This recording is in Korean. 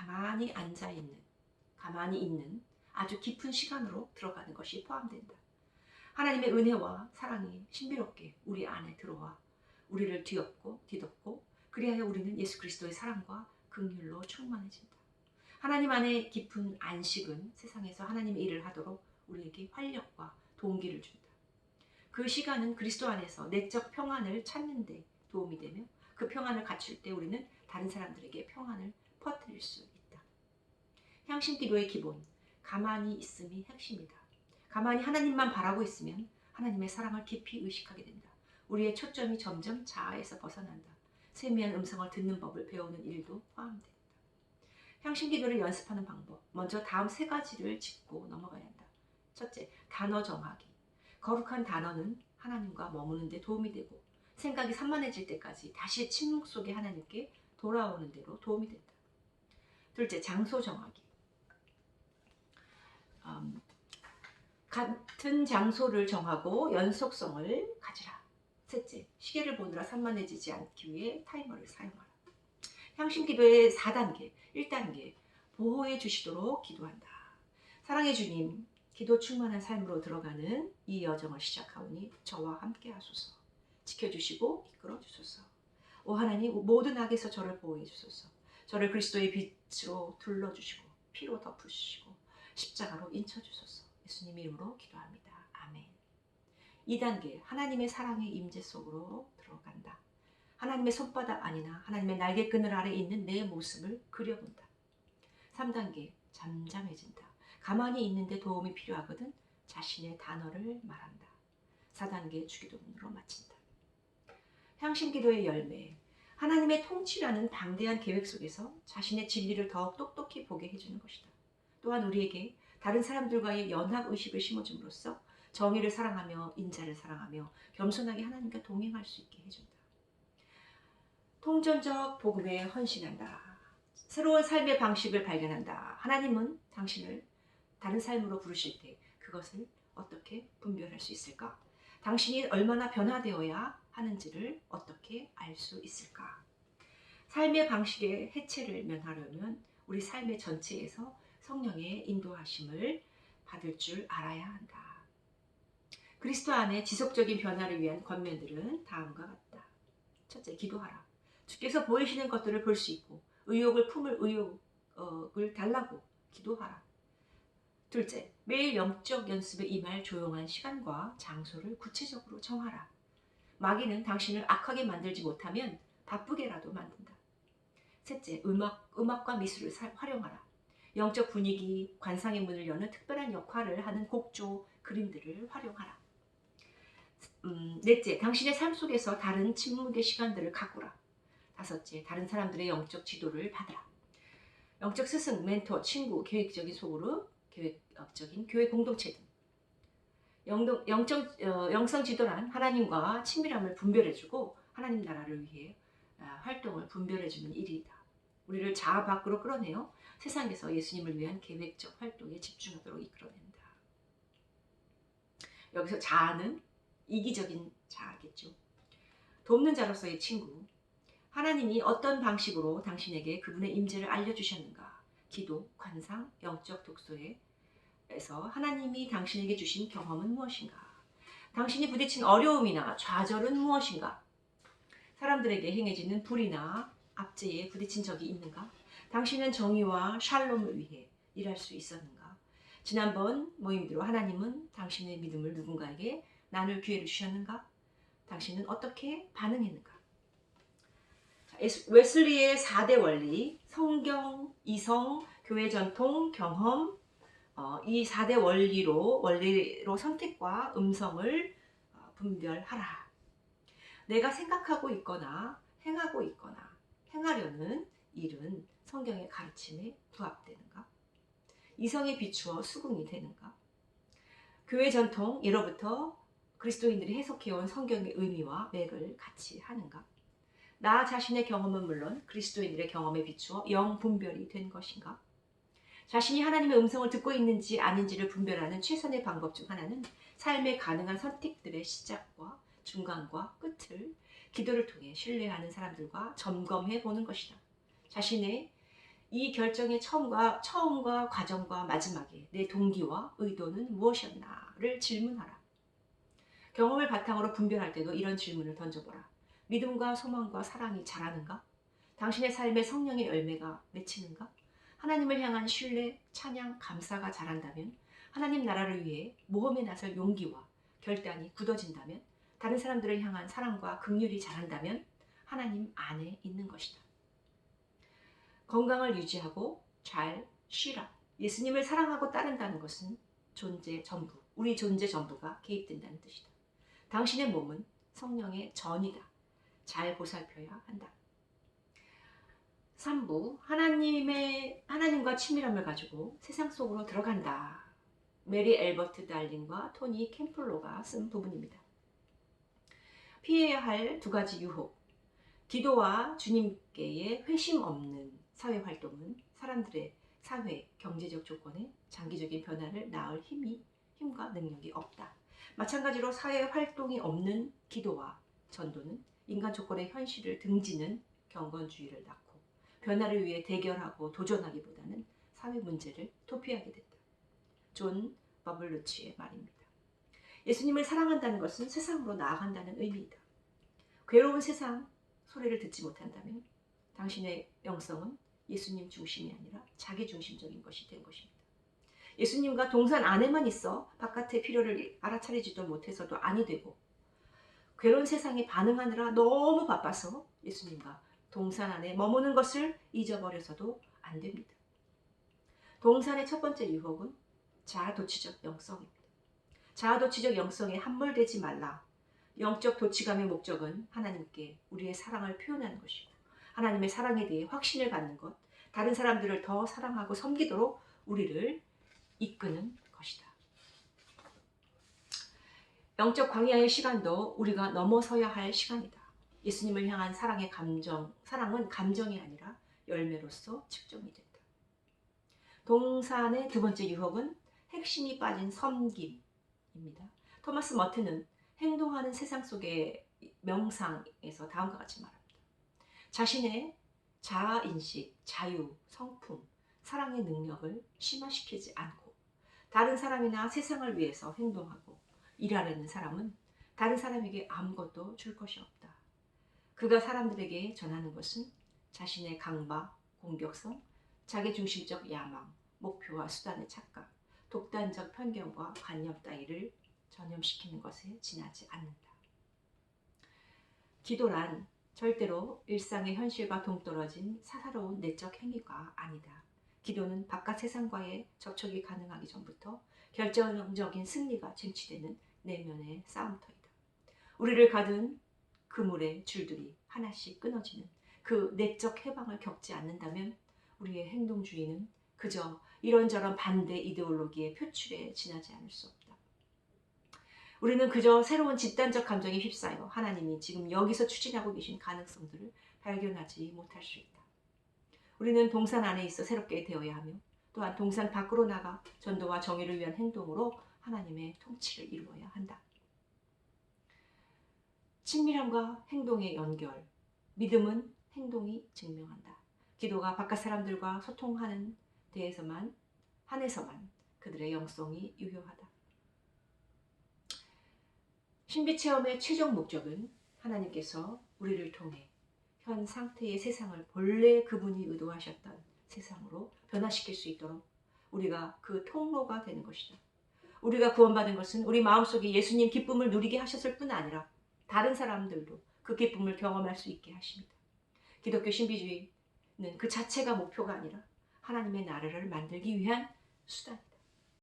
가만히 앉아있는, 가만히 있는 아주 깊은 시간으로 들어가는 것이 포함된다. 하나님의 은혜와 사랑이 신비롭게 우리 안에 들어와 우리를 뒤덮고 그리하여 우리는 예수 그리스도의 사랑과 긍휼로 충만해진다. 하나님 안에 깊은 안식은 세상에서 하나님의 일을 하도록 우리에게 활력과 동기를 준다. 그 시간은 그리스도 안에서 내적 평안을 찾는 데 도움이 되며 그 평안을 갖출 때 우리는 다른 사람들에게 평안을 퍼뜨릴 수 있다. 향신 기도의 기본, 가만히 있음이 핵심이다. 가만히 하나님만 바라고 있으면 하나님의 사랑을 깊이 의식하게 된다. 우리의 초점이 점점 자아에서 벗어난다. 세미한 음성을 듣는 법을 배우는 일도 포함된다. 향신 기도를 연습하는 방법, 먼저 다음 세 가지를 짚고 넘어가야 한다. 첫째, 단어 정하기. 거룩한 단어는 하나님과 머무는 데 도움이 되고 생각이 산만해질 때까지 다시 침묵 속에 하나님께 돌아오는 대로 도움이 된다. 둘째, 장소 정하기. 같은 장소를 정하고 연속성을 가지라. 셋째, 시계를 보느라 산만해지지 않기 위해 타이머를 사용하라. 향신기도의 4단계, 1단계, 보호해 주시도록 기도한다. 사랑의 주님, 기도 충만한 삶으로 들어가는 이 여정을 시작하오니 저와 함께 하소서. 지켜주시고 이끌어 주소서. 오 하나님, 모든 악에서 저를 보호해 주소서. 저를 그리스도의 빛으로 둘러주시고 피로 덮으시고 십자가로 인쳐주소서. 예수님 이름으로 기도합니다. 아멘. 2단계, 하나님의 사랑의 임재 속으로 들어간다. 하나님의 손바닥 안이나 하나님의 날개끈을 아래 있는 내 모습을 그려본다. 3단계, 잠잠해진다. 가만히 있는데 도움이 필요하거든 자신의 단어를 말한다. 4단계, 주기도문으로 마친다. 향신기도의 열매, 하나님의 통치라는 방대한 계획 속에서 자신의 진리를 더욱 똑똑히 보게 해주는 것이다. 또한 우리에게 다른 사람들과의 연합의식을 심어줌으로써 정의를 사랑하며 인자를 사랑하며 겸손하게 하나님과 동행할 수 있게 해준다. 통전적 복음에 헌신한다. 새로운 삶의 방식을 발견한다. 하나님은 당신을 다른 삶으로 부르실 때 그것을 어떻게 분별할 수 있을까? 당신이 얼마나 변화되어야 하는지를 어떻게 알 수 있을까? 삶의 방식의 해체를 면하려면 우리 삶의 전체에서 성령의 인도하심을 받을 줄 알아야 한다. 그리스도 안에 지속적인 변화를 위한 권면들은 다음과 같다. 첫째, 기도하라. 주께서 보이시는 것들을 볼 수 있고 의욕을 품을 의욕을 달라고 기도하라. 둘째, 매일 영적 연습에 임할 조용한 시간과 장소를 구체적으로 정하라. 마귀는 당신을 악하게 만들지 못하면 바쁘게라도 만든다. 셋째, 음악과 미술을 활용하라. 영적 분위기, 관상의 문을 여는 특별한 역할을 하는 곡조, 그림들을 활용하라. 넷째, 당신의 삶 속에서 다른 침묵의 시간들을 가꾸라. 다섯째, 다른 사람들의 영적 지도를 받으라. 영적 스승, 멘토, 친구, 계획적인 교회 공동체 등 영성 지도란 하나님과 친밀함을 분별해주고 하나님 나라를 위해 활동을 분별해주는 일이다. 우리를 자아 밖으로 끌어내어 세상에서 예수님을 위한 계획적 활동에 집중하도록 이끌어낸다. 여기서 자아는 이기적인 자아겠죠. 돕는 자로서의 친구. 하나님이 어떤 방식으로 당신에게 그분의 임재를 알려주셨는가? 기도, 관상, 영적 독서에서 하나님이 당신에게 주신 경험은 무엇인가? 당신이 부딪힌 어려움이나 좌절은 무엇인가? 사람들에게 행해지는 불이나 압제에 부딪힌 적이 있는가? 당신은 정의와 샬롬을 위해 일할 수 있었는가? 지난번 모임대로 하나님은 당신의 믿음을 누군가에게 나눌 기회를 주셨는가? 당신은 어떻게 반응했는가? 웨슬리의 4대 원리, 성경, 이성, 교회 전통, 경험, 이 4대 원리로 선택과 음성을 분별하라. 내가 생각하고 있거나 행하려는 일은 성경의 가르침에 부합되는가? 이성에 비추어 수긍이 되는가? 교회 전통, 예로부터 그리스도인들이 해석해온 성경의 의미와 맥을 같이 하는가? 나 자신의 경험은 물론 그리스도인들의 경험에 비추어 영 분별이 된 것인가? 자신이 하나님의 음성을 듣고 있는지 아닌지를 분별하는 최선의 방법 중 하나는 삶의 가능한 선택들의 시작과 중간과 끝을 기도를 통해 신뢰하는 사람들과 점검해 보는 것이다. 자신의 이 결정의 처음과 과정과 마지막에 내 동기와 의도는 무엇이었나를 질문하라. 경험을 바탕으로 분별할 때도 이런 질문을 던져보라. 믿음과 소망과 사랑이 자라는가? 당신의 삶에 성령의 열매가 맺히는가? 하나님을 향한 신뢰, 찬양, 감사가 자란다면, 하나님 나라를 위해 모험에 나설 용기와 결단이 굳어진다면, 다른 사람들을 향한 사랑과 긍휼이 자란다면 하나님 안에 있는 것이다. 건강을 유지하고 잘 쉬라. 예수님을 사랑하고 따른다는 것은 우리 존재 전부가 개입된다는 뜻이다. 당신의 몸은 성령의 전이다. 잘 보살펴야 한다. 3부, 하나님과 친밀함을 가지고 세상 속으로 들어간다. 메리 엘버트 달린과 토니 캠플로가 쓴 부분입니다. 피해야 할 2가지 유혹. 기도와 주님께의 회심 없는 사회활동은 사람들의 사회, 경제적 조건에 장기적인 변화를 낳을 힘과 능력이 없다. 마찬가지로 사회활동이 없는 기도와 전도는 인간 조건의 현실을 등지는 경건주의를 낳고 변화를 위해 대결하고 도전하기보다는 사회 문제를 도피하게 된다. 존 버블루치의 말입니다. 예수님을 사랑한다는 것은 세상으로 나아간다는 의미이다. 괴로운 세상 소리를 듣지 못한다면 당신의 영성은 예수님 중심이 아니라 자기 중심적인 것이 된 것입니다. 예수님과 동산 안에만 있어 바깥의 필요를 알아차리지도 못해서도 아니 되고, 괴로운 세상에 반응하느라 너무 바빠서 예수님과 동산 안에 머무는 것을 잊어버려서도 안 됩니다. 동산의 첫 번째 유혹은 자아도취적 영성입니다. 자아도취적 영성에 함몰되지 말라. 영적 도취감의 목적은 하나님께 우리의 사랑을 표현하는 것이고, 하나님의 사랑에 대해 확신을 갖는 것, 다른 사람들을 더 사랑하고 섬기도록 우리를 이끄는 것이다. 영적 광야의 시간도 우리가 넘어서야 할 시간이다. 예수님을 향한 사랑은 감정이 아니라 열매로서 측정이 된다. 동산의 2번째 유혹은 핵심이 빠진 섬김입니다. 토마스 머튼은 행동하는 세상 속의 명상에서 다음과 같이 말합니다. 자신의 자아인식, 자유, 성품, 사랑의 능력을 심화시키지 않고 다른 사람이나 세상을 위해서 행동하고 일하려는 사람은 다른 사람에게 아무것도 줄 것이 없다. 그가 사람들에게 전하는 것은 자신의 강박, 공격성, 자기중심적 야망, 목표와 수단의 착각, 독단적 편견과 관념 따위를 전염시키는 것에 지나지 않는다. 기도란 절대로 일상의 현실과 동떨어진 사사로운 내적 행위가 아니다. 기도는 바깥 세상과의 접촉이 가능하기 전부터 결정적인 승리가 쟁취되는 내면의 싸움터이다. 우리를 가둔 그물의 줄들이 하나씩 끊어지는 그 내적 해방을 겪지 않는다면 우리의 행동주의는 그저 이런저런 반대 이데올로기의 표출에 지나지 않을 수 없다. 우리는 그저 새로운 집단적 감정에 휩싸여 하나님이 지금 여기서 추진하고 계신 가능성들을 발견하지 못할 수 있다. 우리는 동산 안에 있어 새롭게 되어야 하며 또한 동산 밖으로 나가 전도와 정의를 위한 행동으로 하나님의 통치를 이루어야 한다. 친밀함과 행동의 연결, 믿음은 행동이 증명한다. 기도가 바깥 사람들과 소통하는 한에서만 그들의 영성이 유효하다. 신비체험의 최종 목적은 하나님께서 우리를 통해 현 상태의 세상을 본래 그분이 의도하셨던 세상으로 변화시킬 수 있도록 우리가 그 통로가 되는 것이다. 우리가 구원받은 것은 우리 마음속에 예수님 기쁨을 누리게 하셨을 뿐 아니라 다른 사람들도 그 기쁨을 경험할 수 있게 하십니다. 기독교 신비주의는 그 자체가 목표가 아니라 하나님의 나라를 만들기 위한 수단입니다.